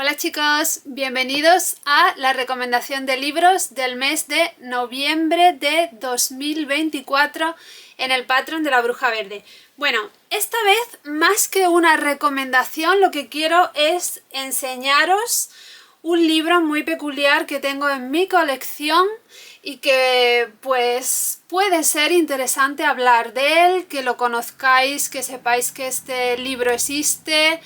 Hola chicos, bienvenidos a la recomendación de libros del mes de noviembre de 2024 en el Patreon de la Bruja Verde. Bueno, esta vez más que una recomendación lo que quiero es enseñaros un libro muy peculiar que tengo en mi colección y que pues puede ser interesante hablar de él, que lo conozcáis, que sepáis que este libro existe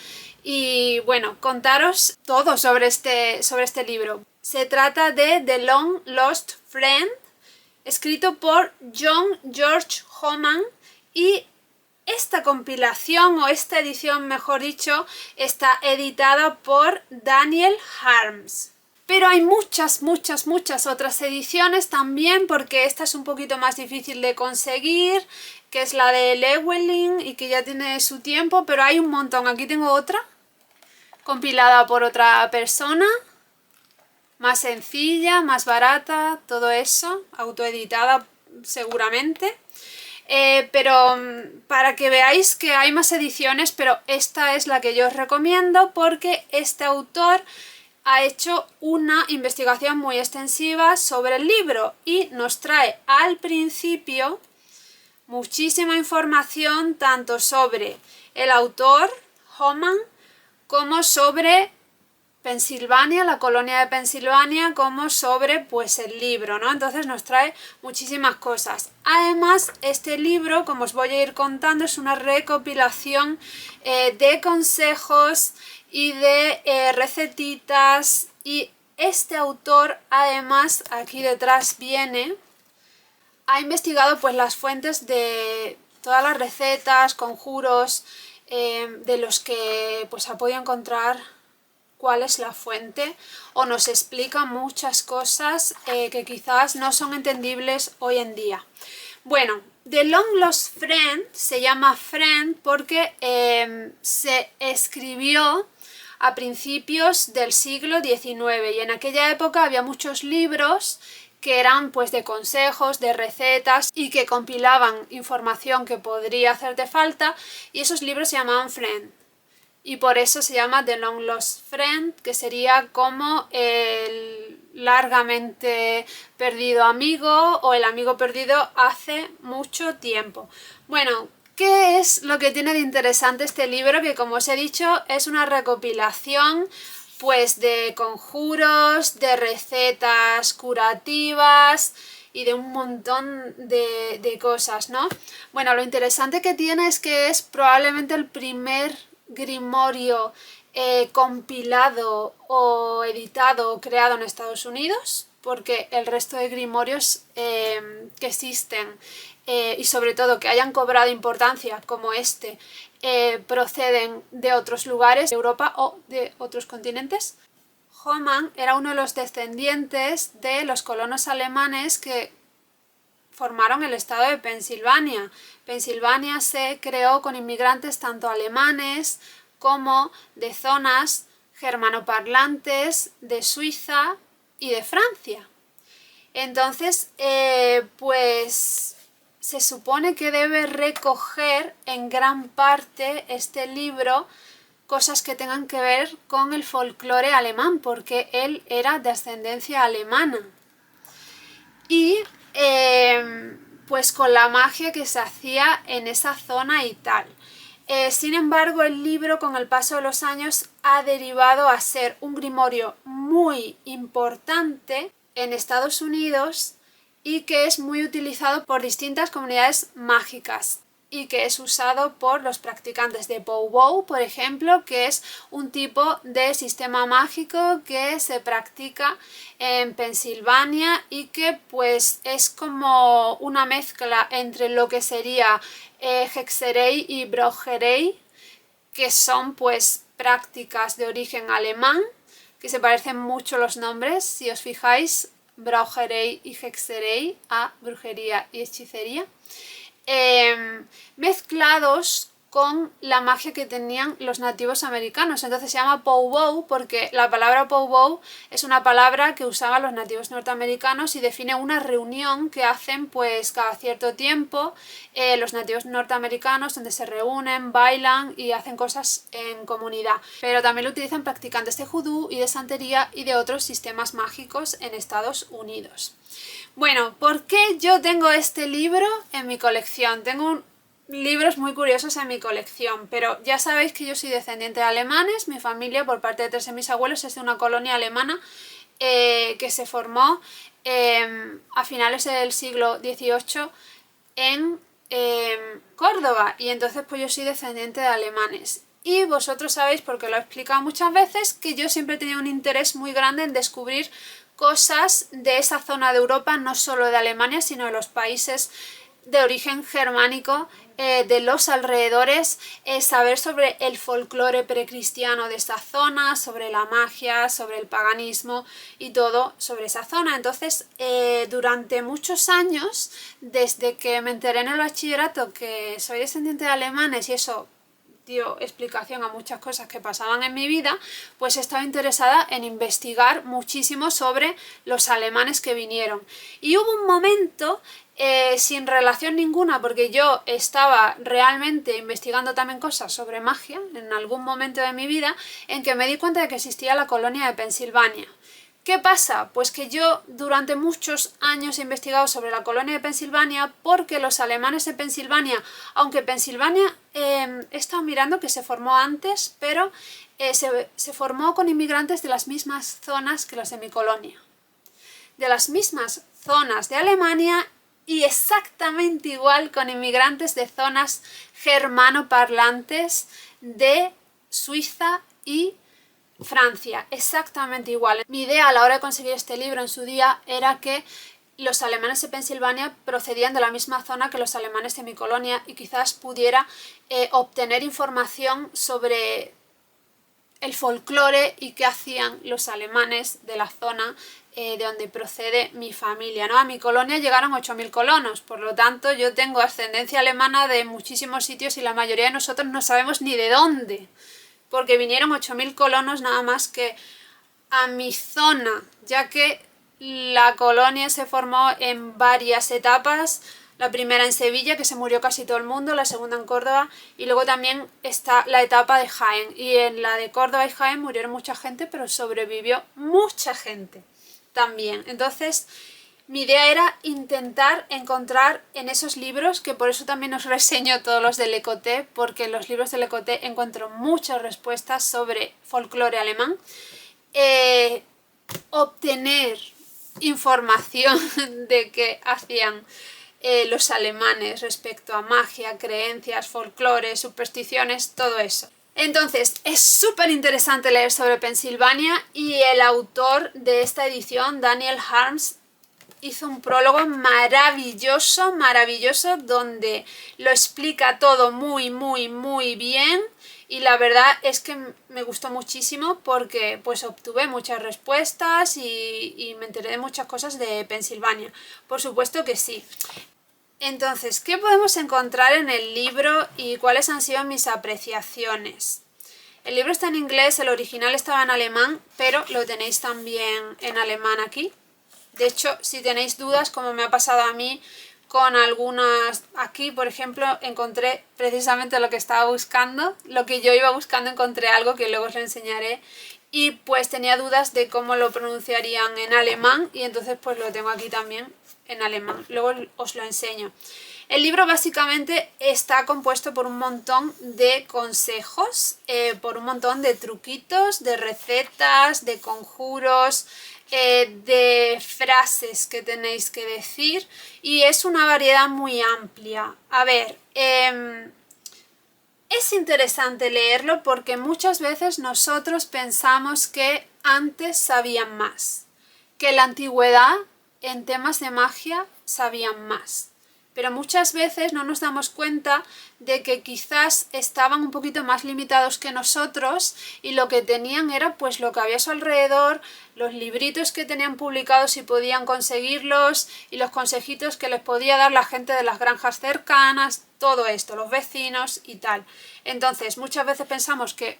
y bueno, contaros todo sobre este libro. Se trata de The Long Lost Friend, escrito por John George Homan, y esta compilación o esta edición, mejor dicho, está editada por Daniel Harms. Pero hay muchas otras ediciones también, porque esta es un poquito más difícil de conseguir, que es la de Llewellyn y que ya tiene su tiempo, pero hay un montón. Aquí tengo otra, compilada por otra persona, más sencilla, más barata, todo eso, autoeditada seguramente. Pero para que veáis que hay más ediciones, pero esta es la que yo os recomiendo porque este autor ha hecho una investigación muy extensiva sobre el libro y nos trae al principio muchísima información tanto sobre el autor, Homan, como sobre Pensilvania, la colonia de Pensilvania, como sobre pues el libro, ¿no? Entonces nos trae muchísimas cosas. Además, este libro, como os voy a ir contando, es una recopilación de consejos y de recetitas, y este autor, además, aquí detrás viene, ha investigado pues las fuentes de todas las recetas, conjuros, de los que pues ha podido encontrar cuál es la fuente, o nos explica muchas cosas que quizás no son entendibles hoy en día. Bueno, The Long Lost Friend se llama Friend porque se escribió a principios del siglo XIX y en aquella época había muchos libros que eran pues de consejos, de recetas y que compilaban información que podría hacerte falta, y esos libros se llamaban Friend. Y por eso se llama The Long Lost Friend, que sería como el largamente perdido amigo o el amigo perdido hace mucho tiempo. Bueno, ¿qué es lo que tiene de interesante este libro? Que como os he dicho es una recopilación pues de conjuros, de recetas curativas y de un montón de cosas, ¿no? Bueno, lo interesante que tiene es que es probablemente el primer grimorio compilado o editado o creado en Estados Unidos, porque el resto de grimorios que existen y sobre todo que hayan cobrado importancia como este proceden de otros lugares de Europa o de otros continentes. Homan era uno de los descendientes de los colonos alemanes que formaron el estado de Pensilvania. Pensilvania se creó con inmigrantes tanto alemanes como de zonas germanoparlantes de Suiza y de Francia. Entonces, pues se supone que debe recoger en gran parte este libro cosas que tengan que ver con el folclore alemán, porque él era de ascendencia alemana. Y pues con la magia que se hacía en esa zona y tal. Sin embargo, el libro con el paso de los años ha derivado a ser un grimorio muy importante en Estados Unidos y que es muy utilizado por distintas comunidades mágicas y que es usado por los practicantes de Powwow, por ejemplo, que es un tipo de sistema mágico que se practica en Pensilvania y que pues es como una mezcla entre lo que sería Hexerei y Braucherei, que son pues prácticas de origen alemán, que se parecen mucho los nombres, si os fijáis, Braucherei y Hexerei, a brujería y hechicería, mezclados con la magia que tenían los nativos americanos. Entonces se llama powwow porque la palabra powwow es una palabra que usaban los nativos norteamericanos y define una reunión que hacen pues cada cierto tiempo los nativos norteamericanos, donde se reúnen, bailan y hacen cosas en comunidad. Pero también lo utilizan practicantes de vudú y de santería y de otros sistemas mágicos en Estados Unidos. Bueno, ¿por qué yo tengo este libro en mi colección? Tengo libros muy curiosos en mi colección, pero ya sabéis que yo soy descendiente de alemanes. Mi familia, por parte de tres de mis abuelos, es de una colonia alemana que se formó a finales del siglo XVIII en Córdoba, y entonces pues yo soy descendiente de alemanes. Y vosotros sabéis, porque lo he explicado muchas veces, que yo siempre he tenido un interés muy grande en descubrir cosas de esa zona de Europa, no solo de Alemania, sino de los países de origen germánico, de los alrededores, saber sobre el folclore precristiano de esta zona, sobre la magia, sobre el paganismo y todo sobre esa zona. Entonces, durante muchos años, desde que me enteré en el bachillerato que soy descendiente de alemanes y eso dio explicación a muchas cosas que pasaban en mi vida, pues he estado interesada en investigar muchísimo sobre los alemanes que vinieron. Y hubo un momento sin relación ninguna, porque yo estaba realmente investigando también cosas sobre magia en algún momento de mi vida, en que me di cuenta de que existía la colonia de Pensilvania. ¿Qué pasa? Pues que yo durante muchos años he investigado sobre la colonia de Pensilvania porque los alemanes de Pensilvania, aunque Pensilvania he estado mirando que se formó antes, pero se formó con inmigrantes de las mismas zonas que los de mi colonia. De las mismas zonas de Alemania y exactamente igual con inmigrantes de zonas germanoparlantes de Suiza y Francia, exactamente igual. Mi idea a la hora de conseguir este libro en su día era que los alemanes de Pensilvania procedían de la misma zona que los alemanes de mi colonia y quizás pudiera obtener información sobre el folclore y qué hacían los alemanes de la zona de donde procede mi familia, ¿no? A mi colonia llegaron 8.000 colonos, por lo tanto yo tengo ascendencia alemana de muchísimos sitios y la mayoría de nosotros no sabemos ni de dónde, porque vinieron 8.000 colonos nada más que a mi zona, ya que la colonia se formó en varias etapas. La primera en Sevilla, que se murió casi todo el mundo, la segunda en Córdoba, y luego también está la etapa de Jaén. Y en la de Córdoba y Jaén murieron mucha gente, pero sobrevivió mucha gente también. Entonces, mi idea era intentar encontrar en esos libros, que por eso también os reseño todos los de Lecoté, porque en los libros de Lecoté encuentro muchas respuestas sobre folclore alemán, obtener información de qué hacían los alemanes respecto a magia, creencias, folclore, supersticiones, todo eso. Entonces, es súper interesante leer sobre Pensilvania y el autor de esta edición, Daniel Harms, hizo un prólogo maravilloso, maravilloso, donde lo explica todo muy, muy, muy bien. Y la verdad es que me gustó muchísimo porque pues obtuve muchas respuestas y me enteré de muchas cosas de Pensilvania. Por supuesto que sí. Entonces, ¿qué podemos encontrar en el libro y cuáles han sido mis apreciaciones? El libro está en inglés, el original estaba en alemán, pero lo tenéis también en alemán aquí. De hecho, si tenéis dudas, como me ha pasado a mí con algunas... Aquí, por ejemplo, encontré precisamente lo que estaba buscando, lo que yo iba buscando, encontré algo que luego os lo enseñaré. Y pues tenía dudas de cómo lo pronunciarían en alemán y entonces pues lo tengo aquí también en alemán. Luego os lo enseño. El libro básicamente está compuesto por un montón de consejos, por un montón de truquitos, de recetas, de conjuros, de frases que tenéis que decir, y es una variedad muy amplia. A ver, es interesante leerlo porque muchas veces nosotros pensamos que antes sabían más, que en la antigüedad en temas de magia sabían más. pero muchas veces no nos damos cuenta de que quizás estaban un poquito más limitados que nosotros y lo que tenían era pues lo que había a su alrededor, los libritos que tenían publicados si podían conseguirlos y los consejitos que les podía dar la gente de las granjas cercanas, todo esto, los vecinos y tal. Entonces muchas veces pensamos que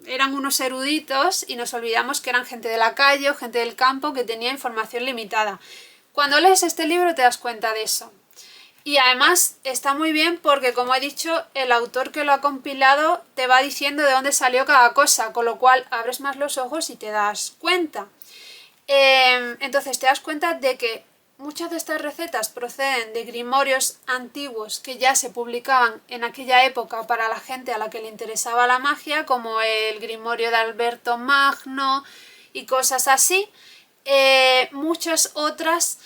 eran unos eruditos y nos olvidamos que eran gente de la calle o gente del campo que tenía información limitada. Cuando lees este libro te das cuenta de eso. Y además está muy bien porque, como he dicho, el autor que lo ha compilado te va diciendo de dónde salió cada cosa, con lo cual abres más los ojos y te das cuenta. Entonces te das cuenta de que muchas de estas recetas proceden de grimorios antiguos que ya se publicaban en aquella época para la gente a la que le interesaba la magia, como el grimorio de Alberto Magno y cosas así. Muchas otras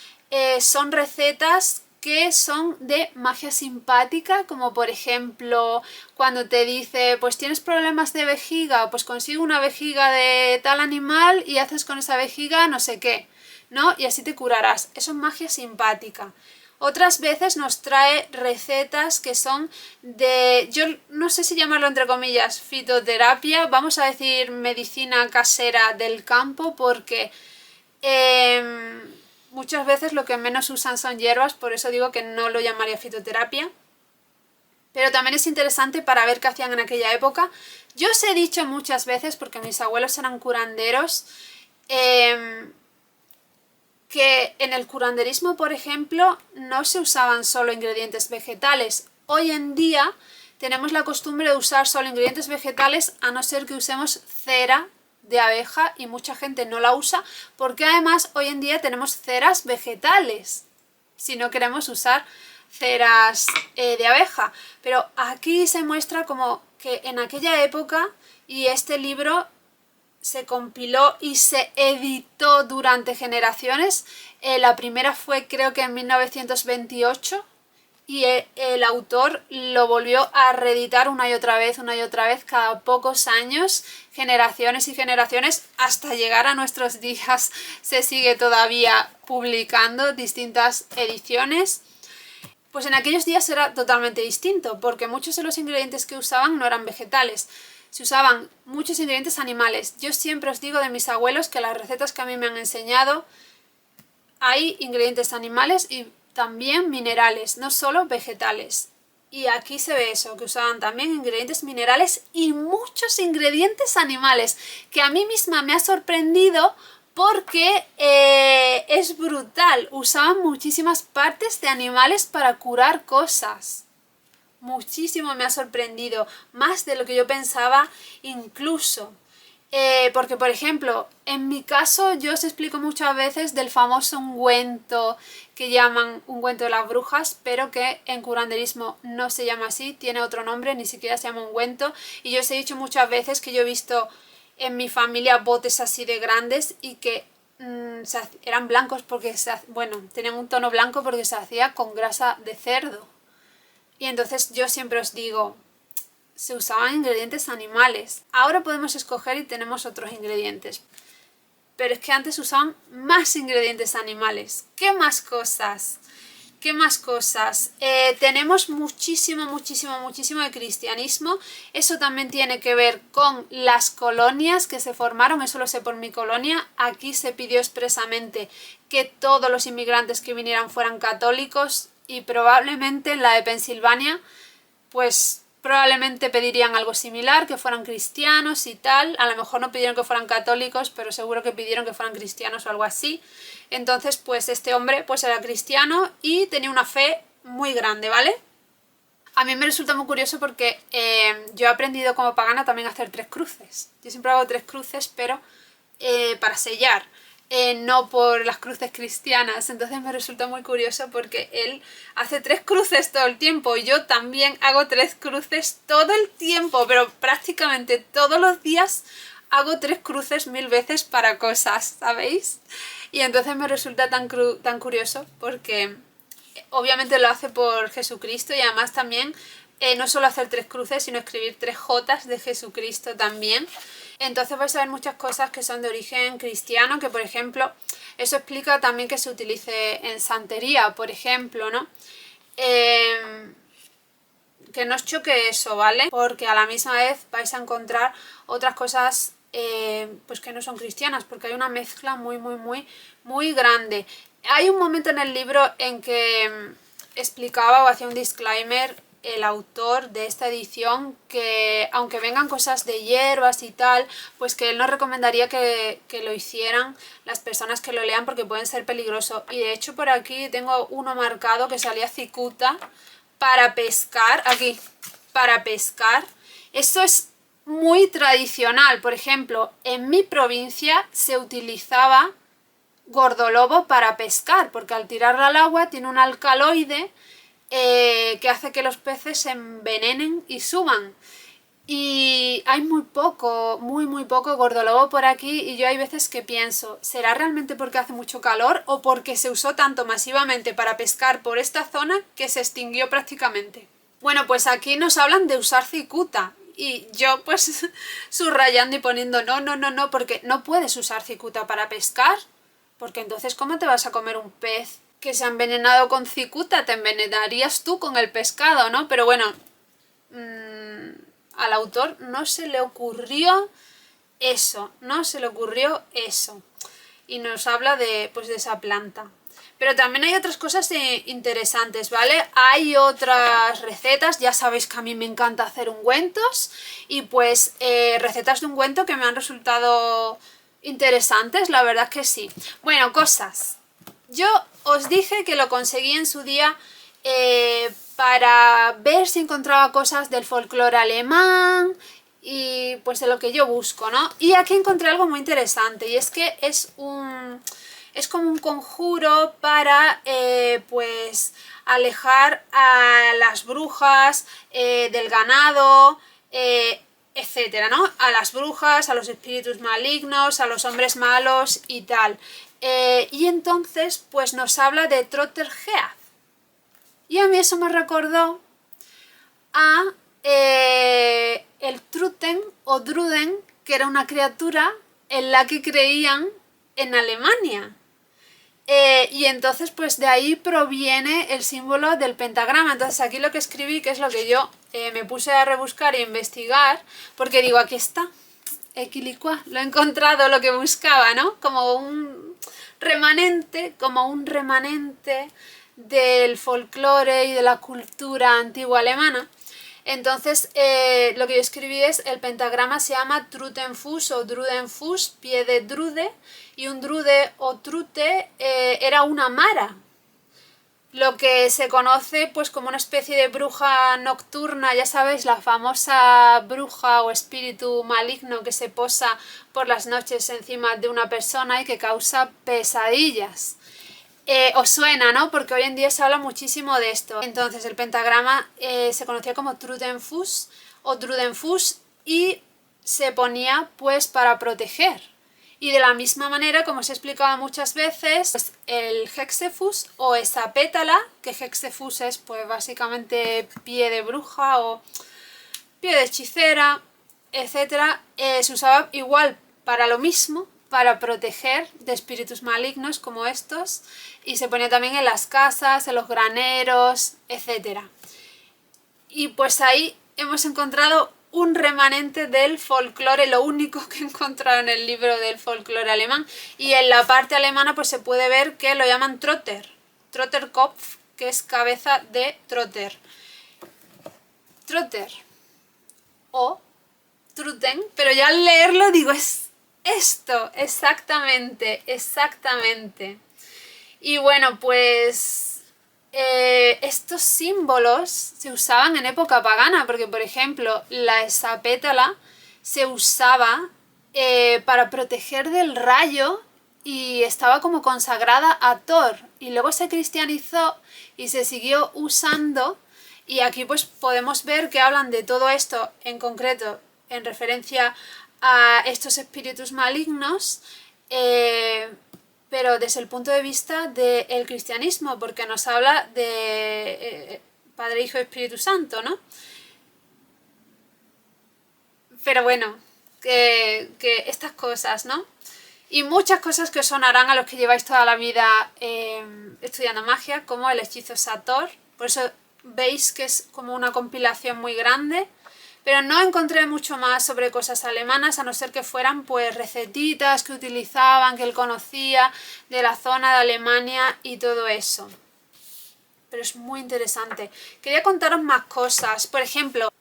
son recetas que son de magia simpática, como por ejemplo cuando te dice pues tienes problemas de vejiga, pues consigue una vejiga de tal animal y haces con esa vejiga no sé qué, ¿no? Y así te curarás. Eso es magia simpática. Otras veces nos trae recetas que son de, yo no sé si llamarlo entre comillas, fitoterapia, vamos a decir medicina casera del campo, porque muchas veces lo que menos usan son hierbas, por eso digo que no lo llamaría fitoterapia. Pero también es interesante para ver qué hacían en aquella época. Yo os he dicho muchas veces, porque mis abuelos eran curanderos, que en el curanderismo, por ejemplo, no se usaban solo ingredientes vegetales. Hoy en día tenemos la costumbre de usar solo ingredientes vegetales, a no ser que usemos cera de abeja, y mucha gente no la usa porque además hoy en día tenemos ceras vegetales si no queremos usar ceras de abeja. Pero aquí se muestra como que en aquella época, y este libro se compiló y se editó durante generaciones, la primera fue creo que en 1928 y el autor lo volvió a reeditar una y otra vez, cada pocos años, generaciones y generaciones, hasta llegar a nuestros días. Se sigue todavía publicando distintas ediciones. Pues en aquellos días era totalmente distinto, porque muchos de los ingredientes que usaban no eran vegetales, se usaban muchos ingredientes animales. Yo siempre os digo de mis abuelos que las recetas que a mí me han enseñado hay ingredientes animales y también minerales, no solo vegetales. Y aquí se ve eso, que usaban también ingredientes minerales y muchos ingredientes animales, que a mí misma me ha sorprendido porque es brutal. Usaban muchísimas partes de animales para curar cosas. Muchísimo me ha sorprendido, más de lo que yo pensaba incluso. Porque, por ejemplo, en mi caso yo os explico muchas veces del famoso ungüento que llaman ungüento de las brujas, pero que en curanderismo no se llama así, tiene otro nombre, ni siquiera se llama ungüento. Y yo os he dicho muchas veces que yo he visto en mi familia botes así de grandes y que eran blancos porque, tenían un tono blanco porque se hacía con grasa de cerdo. Y entonces yo siempre os digo, se usaban ingredientes animales. Ahora podemos escoger y tenemos otros ingredientes. Pero es que antes usaban más ingredientes animales. ¿Qué más cosas? ¿Qué más cosas? Tenemos muchísimo de cristianismo. Eso también tiene que ver con las colonias que se formaron. Eso lo sé por mi colonia. Aquí se pidió expresamente que todos los inmigrantes que vinieran fueran católicos, y probablemente en la de Pensilvania, pues probablemente pedirían algo similar, que fueran cristianos y tal. A lo mejor no pidieron que fueran católicos, pero seguro que pidieron que fueran cristianos o algo así. Entonces, pues este hombre pues era cristiano y tenía una fe muy grande, ¿vale? A mí me resulta muy curioso porque yo he aprendido como pagana también a hacer 3 cruces. Yo siempre hago 3 cruces, pero para sellar. No por las cruces cristianas. Entonces me resulta muy curioso porque él hace 3 cruces todo el tiempo y yo también hago 3 cruces todo el tiempo, pero prácticamente todos los días hago 3 cruces 1000 veces para cosas, ¿sabéis? Y entonces me resulta tan curioso porque obviamente lo hace por Jesucristo, y además también no solo hacer 3 cruces, sino escribir 3 Jotas de Jesucristo también. Entonces vais a ver muchas cosas que son de origen cristiano, que por ejemplo, eso explica también que se utilice en santería, por ejemplo, ¿no? Que no os choque eso, ¿vale? Porque a la misma vez vais a encontrar otras cosas pues que no son cristianas, porque hay una mezcla muy grande. Hay un momento en el libro en que explicaba o hacía un disclaimer el autor de esta edición que aunque vengan cosas de hierbas y tal, pues que él no recomendaría que lo hicieran las personas que lo lean porque pueden ser peligrosos. Y de hecho por aquí tengo uno marcado que salía cicuta para pescar, aquí, para pescar. Esto es muy tradicional. Por ejemplo, en mi provincia se utilizaba gordolobo para pescar, porque al tirarla al agua tiene un alcaloide que hace que los peces se envenenen y suban. Y hay muy poco gordolobo por aquí y yo hay veces que pienso, ¿será realmente porque hace mucho calor o porque se usó tanto masivamente para pescar por esta zona que se extinguió prácticamente? Bueno, pues aquí nos hablan de usar cicuta y yo pues subrayando y poniendo no, porque no puedes usar cicuta para pescar, porque entonces ¿cómo te vas a comer un pez que se ha envenenado con cicuta? Te envenenarías tú con el pescado, ¿no? Pero bueno, al autor no se le ocurrió eso, y nos habla de, pues, de esa planta. Pero también hay otras cosas interesantes, ¿vale? Hay otras recetas, ya sabéis que a mí me encanta hacer ungüentos y pues recetas de ungüento que me han resultado interesantes, la verdad que sí. Bueno, cosas. Yo os dije que lo conseguí en su día para ver si encontraba cosas del folclore alemán y pues de lo que yo busco, ¿no? Y aquí encontré algo muy interesante y es que es como un conjuro para pues alejar a las brujas del ganado, etcétera, ¿no? A las brujas, a los espíritus malignos, a los hombres malos y tal. Y entonces pues nos habla de Trotterheath. Y a mí eso me recordó a el Truten o Druden, que era una criatura en la que creían en Alemania. Y entonces pues de ahí proviene el símbolo del pentagrama. Entonces aquí lo que escribí, que es lo que yo me puse a rebuscar e investigar, porque digo, aquí está, equilicua, lo he encontrado, lo que buscaba, ¿no? Como un remanente del folclore y de la cultura antigua alemana. Entonces lo que yo escribí es, el pentagrama se llama Trutenfuß o Drudenfuß, pie de drude, y un drude o trute era una mara, lo que se conoce pues como una especie de bruja nocturna, ya sabéis, la famosa bruja o espíritu maligno que se posa por las noches encima de una persona y que causa pesadillas. Os suena, ¿no? Porque hoy en día se habla muchísimo de esto. Entonces el pentagrama se conocía como Trudenfuß o Drudenfuß y se ponía pues para proteger. Y de la misma manera, como os he explicado muchas veces, pues el Hexefuß o esa pétala, que Hexefuß es pues básicamente pie de bruja o pie de hechicera, etcétera, se usaba igual para lo mismo, para proteger de espíritus malignos como estos, y se ponía también en las casas, en los graneros, etcétera. Y pues ahí hemos encontrado un remanente del folclore, lo único que he encontrado en el libro del folclore alemán, y en la parte alemana pues se puede ver que lo llaman Trotter, Trotterkopf, que es cabeza de Trotter. Trotter o Truten, pero ya al leerlo digo, es esto, exactamente. Y bueno, pues estos símbolos se usaban en época pagana, porque por ejemplo la esapétala se usaba para proteger del rayo y estaba como consagrada a Thor, y luego se cristianizó y se siguió usando, y aquí pues podemos ver que hablan de todo esto en concreto en referencia a estos espíritus malignos, pero desde el punto de vista del cristianismo, porque nos habla de Padre, Hijo y Espíritu Santo, ¿no? Pero bueno, que estas cosas, ¿no? Y muchas cosas que os sonarán a los que lleváis toda la vida estudiando magia, como el hechizo Sator. Por eso veis que es como una compilación muy grande. Pero no encontré mucho más sobre cosas alemanas, a no ser que fueran pues recetitas que utilizaban, que él conocía de la zona de Alemania y todo eso. Pero es muy interesante. Quería contaros más cosas. Por ejemplo,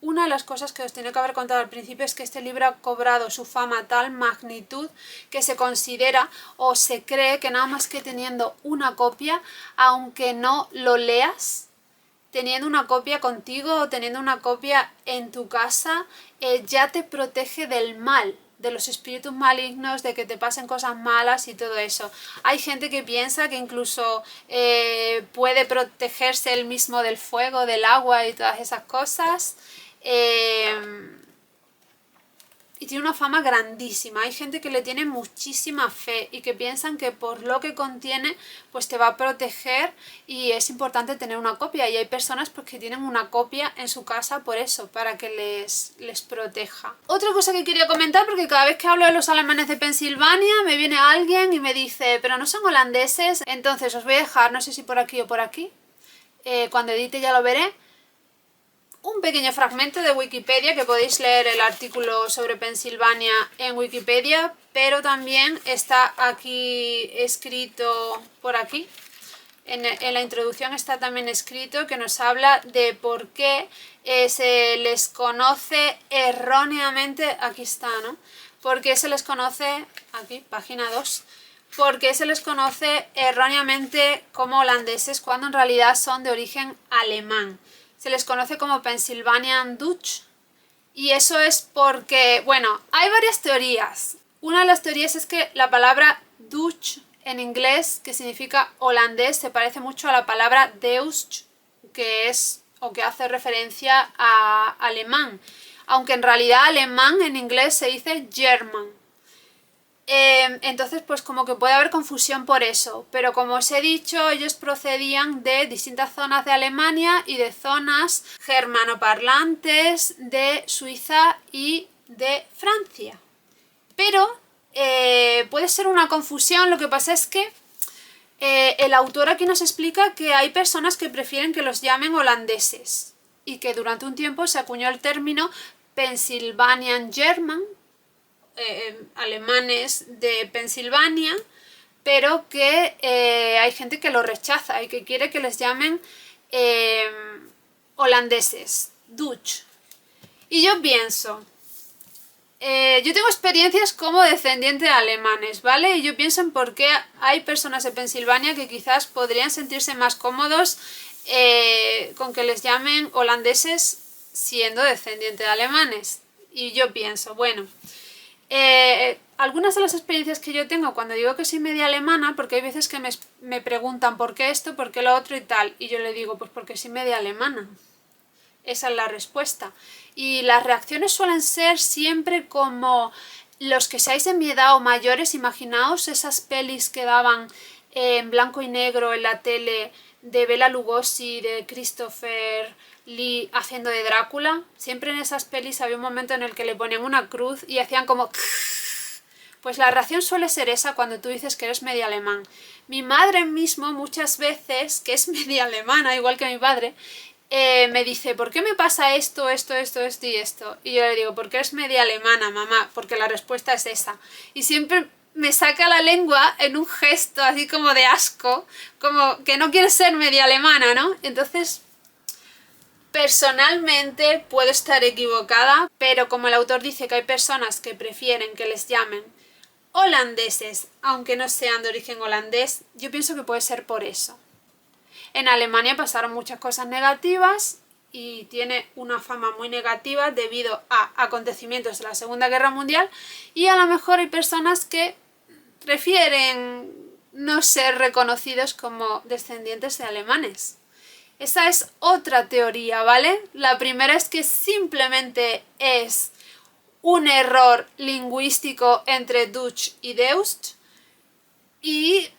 una de las cosas que os tenía que haber contado al principio es que este libro ha cobrado su fama a tal magnitud que se considera o se cree que nada más que teniendo una copia, aunque no lo leas, teniendo una copia contigo o teniendo una copia en tu casa, ya te protege del mal, de los espíritus malignos, de que te pasen cosas malas y todo eso. Hay gente que piensa que incluso puede protegerse él mismo del fuego, del agua y todas esas cosas. Y tiene una fama grandísima. Hay gente que le tiene muchísima fe y que piensan que por lo que contiene pues te va a proteger y es importante tener una copia. Y hay personas pues que tienen una copia en su casa por eso, para que les proteja. Otra cosa que quería comentar, porque cada vez que hablo de los alemanes de Pensilvania me viene alguien y me dice, pero no son holandeses. Entonces os voy a dejar, no sé si por aquí o por aquí, cuando edite ya lo veré, un pequeño fragmento de Wikipedia, que podéis leer el artículo sobre Pensilvania en Wikipedia, pero también está aquí escrito por aquí. En la introducción está también escrito que nos habla de por qué se les conoce erróneamente, aquí está, ¿no? ¿Por qué se les conoce, aquí, página 2, por qué se les conoce erróneamente como holandeses cuando en realidad son de origen alemán? Se les conoce como Pennsylvanian Dutch y eso es porque, bueno, hay varias teorías. Una de las teorías es que la palabra Dutch en inglés, que significa holandés, se parece mucho a la palabra Deutsch, que es o que hace referencia a alemán, aunque en realidad alemán en inglés se dice German. Entonces pues como que puede haber confusión por eso, pero como os he dicho, ellos procedían de distintas zonas de Alemania y de zonas germanoparlantes de Suiza y de Francia. Pero puede ser una confusión, lo que pasa es que el autor aquí nos explica que hay personas que prefieren que los llamen holandeses y que durante un tiempo se acuñó el término Pennsylvanian German, alemanes de Pensilvania, pero que hay gente que lo rechaza y que quiere que les llamen holandeses, Dutch. Y yo pienso, yo tengo experiencias como descendiente de alemanes, ¿vale? Y yo pienso en por qué hay personas de Pensilvania que quizás podrían sentirse más cómodos con que les llamen holandeses siendo descendiente de alemanes. Y yo pienso, bueno, algunas de las experiencias que yo tengo cuando digo que soy media alemana, porque hay veces que me preguntan por qué esto, por qué lo otro y tal, y yo le digo pues porque soy media alemana. Esa es la respuesta. Y las reacciones suelen ser siempre como los que seáis de mi edad o mayores, imaginaos esas pelis que daban en blanco y negro en la tele de Bela Lugosi, de Christopher Lee haciendo de Drácula. Siempre en esas pelis había un momento en el que le ponían una cruz y hacían como... Pues la reacción suele ser esa cuando tú dices que eres medio alemán. Mi madre mismo muchas veces, que es media alemana, igual que mi padre, me dice, ¿por qué me pasa esto y esto? Y yo le digo, porque eres media alemana, mamá, porque la respuesta es esa. Y siempre me saca la lengua en un gesto así como de asco, como que no quieres ser media alemana, ¿no? Entonces, personalmente puedo estar equivocada, pero como el autor dice que hay personas que prefieren que les llamen holandeses, aunque no sean de origen holandés, yo pienso que puede ser por eso. En Alemania pasaron muchas cosas negativas y tiene una fama muy negativa debido a acontecimientos de la Segunda Guerra Mundial y a lo mejor hay personas que prefieren no ser reconocidos como descendientes de alemanes. Esa es otra teoría, ¿vale? La primera es que simplemente es un error lingüístico entre Dutch y Deutsch y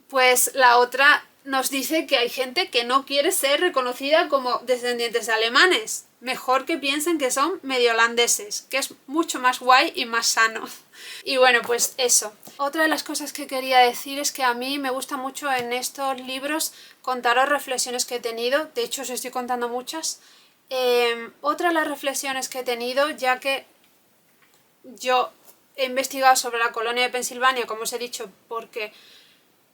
pues la otra nos dice que hay gente que no quiere ser reconocida como descendientes de alemanes. Mejor que piensen que son medio holandeses, que es mucho más guay y más sano. Y bueno, pues eso. Otra de las cosas que quería decir es que a mí me gusta mucho en estos libros contaros reflexiones que he tenido. De hecho, os estoy contando muchas. Otra de las reflexiones que he tenido, ya que yo he investigado sobre la colonia de Pensilvania, como os he dicho, porque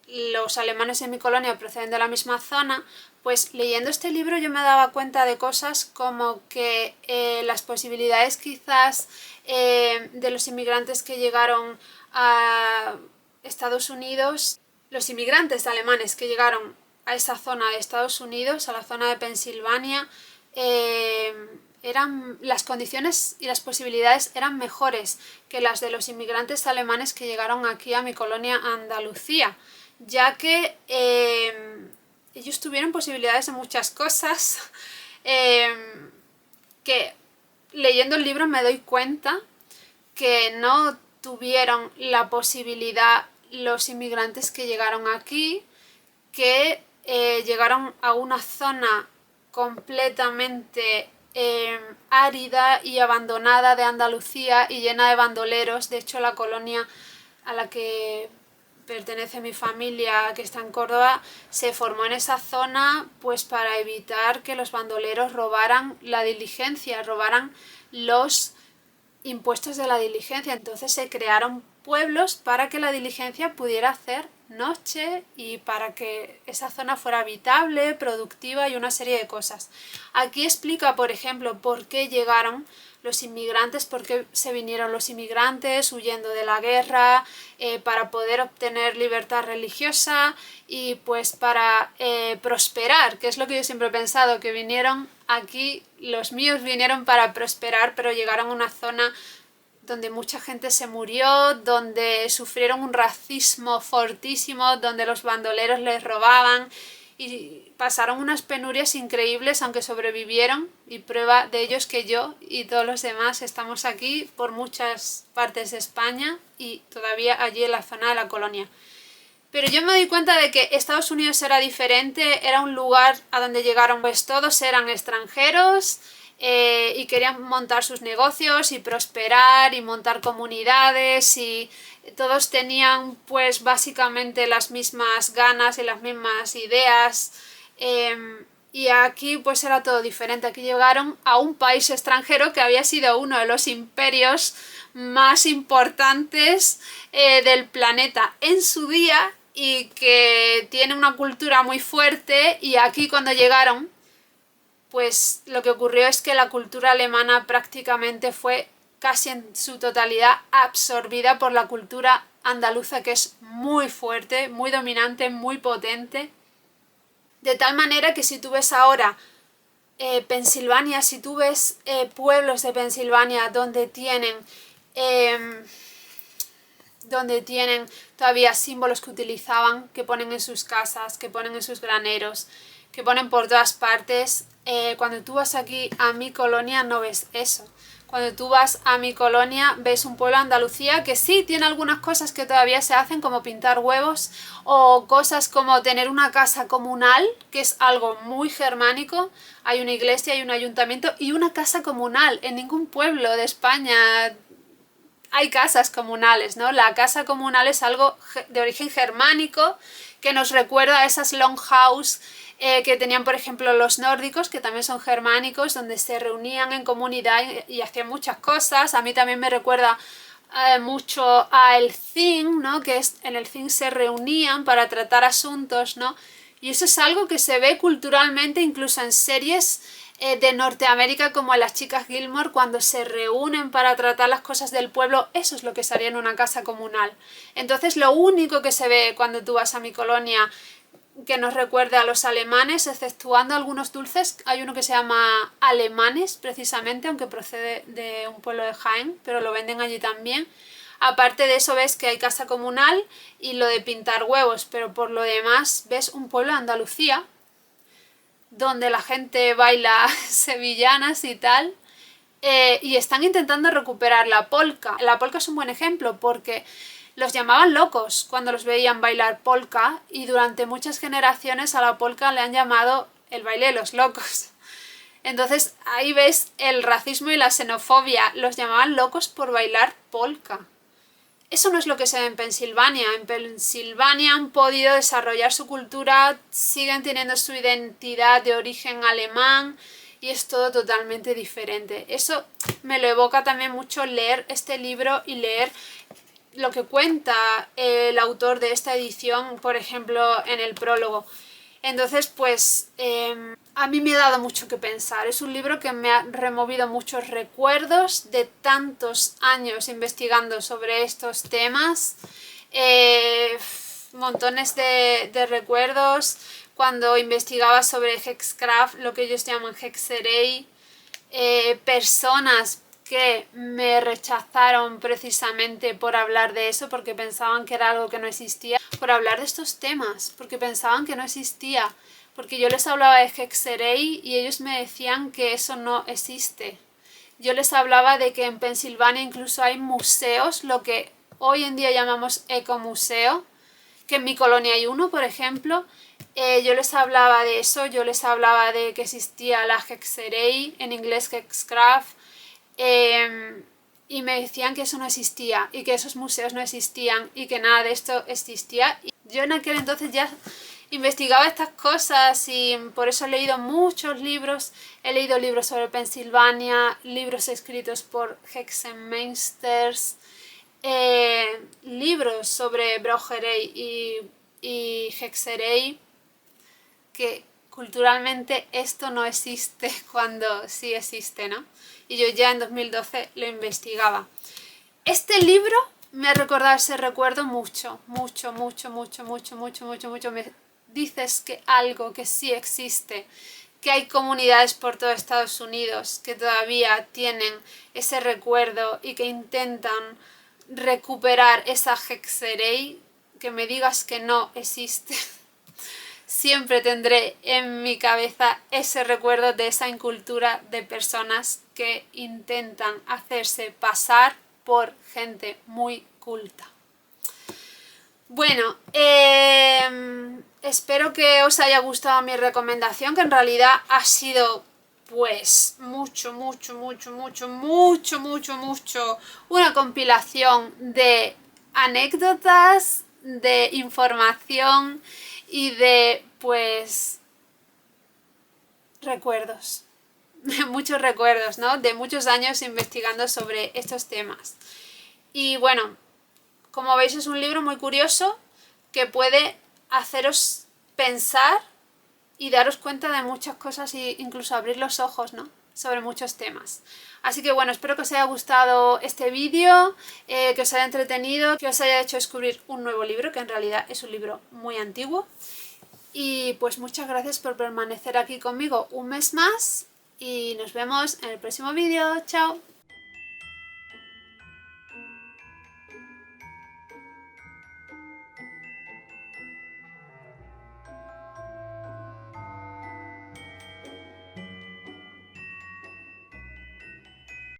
los alemanes en mi colonia proceden de la misma zona, pues leyendo este libro yo me daba cuenta de cosas como que las posibilidades quizás de los inmigrantes que llegaron a Estados Unidos, los inmigrantes alemanes que llegaron a esa zona de Estados Unidos, a la zona de Pensilvania, las condiciones y las posibilidades eran mejores que las de los inmigrantes alemanes que llegaron aquí a mi colonia Andalucía, ya que ellos tuvieron posibilidades de muchas cosas que leyendo el libro me doy cuenta que no tuvieron la posibilidad los inmigrantes que llegaron aquí, que llegaron a una zona completamente árida y abandonada de Andalucía y llena de bandoleros. De hecho, la colonia a la que pertenece mi familia, que está en Córdoba, se formó en esa zona pues para evitar que los bandoleros robaran la diligencia, robaran los impuestos de la diligencia. Entonces se crearon pueblos para que la diligencia pudiera hacer noche y para que esa zona fuera habitable, productiva y una serie de cosas. Aquí explica, por ejemplo, por qué llegaron los inmigrantes, por qué se vinieron los inmigrantes huyendo de la guerra, para poder obtener libertad religiosa y pues para prosperar, que es lo que yo siempre he pensado, que vinieron aquí, los míos vinieron para prosperar, pero llegaron a una zona donde mucha gente se murió, donde sufrieron un racismo fortísimo, donde los bandoleros les robaban y pasaron unas penurias increíbles, aunque sobrevivieron, y prueba de ello es que yo y todos los demás estamos aquí por muchas partes de España y todavía allí en la zona de la colonia. Pero yo me doy cuenta de que Estados Unidos era diferente, era un lugar a donde llegaron pues todos eran extranjeros, y querían montar sus negocios y prosperar y montar comunidades, y todos tenían pues básicamente las mismas ganas y las mismas ideas, y aquí pues era todo diferente. Aquí llegaron a un país extranjero que había sido uno de los imperios más importantes del planeta en su día y que tiene una cultura muy fuerte, y aquí cuando llegaron pues lo que ocurrió es que la cultura alemana prácticamente fue casi en su totalidad absorbida por la cultura andaluza, que es muy fuerte, muy dominante, muy potente. De tal manera que si tú ves ahora Pensilvania, si tú ves pueblos de Pensilvania donde tienen todavía símbolos que utilizaban, que ponen en sus casas, que ponen en sus graneros, que ponen por todas partes, cuando tú vas aquí a mi colonia no ves eso. Cuando tú vas a mi colonia ves un pueblo de Andalucía que sí tiene algunas cosas que todavía se hacen, como pintar huevos, o cosas como tener una casa comunal, que es algo muy germánico. Hay una iglesia, hay un ayuntamiento y una casa comunal. En ningún pueblo de España hay casas comunales, ¿no? La casa comunal es algo de origen germánico que nos recuerda a esas longhouse que tenían, por ejemplo, los nórdicos, que también son germánicos, donde se reunían en comunidad y hacían muchas cosas. A mí también me recuerda mucho a el Thing, ¿no? Que en el Thing se reunían para tratar asuntos, ¿no? Y eso es algo que se ve culturalmente incluso en series de Norteamérica, como Las Chicas Gilmore, cuando se reúnen para tratar las cosas del pueblo. Eso es lo que sería en una casa comunal. Entonces lo único que se ve cuando tú vas a mi colonia que nos recuerde a los alemanes, exceptuando algunos dulces, hay uno que se llama alemanes precisamente, aunque procede de un pueblo de Jaén, pero lo venden allí también. Aparte de eso ves que hay casa comunal y lo de pintar huevos, pero por lo demás ves un pueblo de Andalucía donde la gente baila sevillanas y tal, y están intentando recuperar la polka. La polka es un buen ejemplo porque los llamaban locos cuando los veían bailar polka, y durante muchas generaciones a la polka le han llamado el baile de los locos. Entonces ahí ves el racismo y la xenofobia, los llamaban locos por bailar polka. Eso no es lo que se ve en Pensilvania. En Pensilvania han podido desarrollar su cultura, siguen teniendo su identidad de origen alemán y es todo totalmente diferente. Eso me lo evoca también mucho leer este libro y leer lo que cuenta el autor de esta edición, por ejemplo, en el prólogo. Entonces, pues, a mí me ha dado mucho que pensar. Es un libro que me ha removido muchos recuerdos de tantos años investigando sobre estos temas. Montones de recuerdos cuando investigaba sobre Hexcraft, lo que ellos llaman Hexerei. Personas que me rechazaron precisamente por hablar de eso, porque pensaban que era algo que no existía, por hablar de estos temas, porque pensaban que no existía, porque yo les hablaba de Hexerei y ellos me decían que eso no existe. Yo les hablaba de que en Pensilvania incluso hay museos, lo que hoy en día llamamos ecomuseo, que en mi colonia hay uno, por ejemplo. Yo les hablaba de eso, yo les hablaba de que existía la Hexerei, en inglés Hexcraft, y me decían que eso no existía y que esos museos no existían y que nada de esto existía. Y yo en aquel entonces ya investigaba estas cosas y por eso he leído muchos libros. He leído libros sobre Pensilvania, libros escritos por Hexenmeisters, libros sobre Brauerei y Hexerei, que culturalmente esto no existe cuando sí existe, ¿no? Y yo ya en 2012 lo investigaba. Este libro me ha recordado ese recuerdo mucho. Me dices que algo que sí existe, que hay comunidades por todo Estados Unidos que todavía tienen ese recuerdo y que intentan recuperar esa Hexerei, que me digas que no existe. Siempre tendré en mi cabeza ese recuerdo de esa incultura de personas que intentan hacerse pasar por gente muy culta. Bueno, espero que os haya gustado mi recomendación, que en realidad ha sido pues mucho una compilación de anécdotas, de información y de pues recuerdos, muchos recuerdos, ¿no? De muchos años investigando sobre estos temas. Y bueno, como veis es un libro muy curioso que puede haceros pensar y daros cuenta de muchas cosas e incluso abrir los ojos, ¿no? Sobre muchos temas. Así que bueno, espero que os haya gustado este vídeo, que os haya entretenido, que os haya hecho descubrir un nuevo libro, que en realidad es un libro muy antiguo. Y pues muchas gracias por permanecer aquí conmigo un mes más y nos vemos en el próximo vídeo. ¡Chao!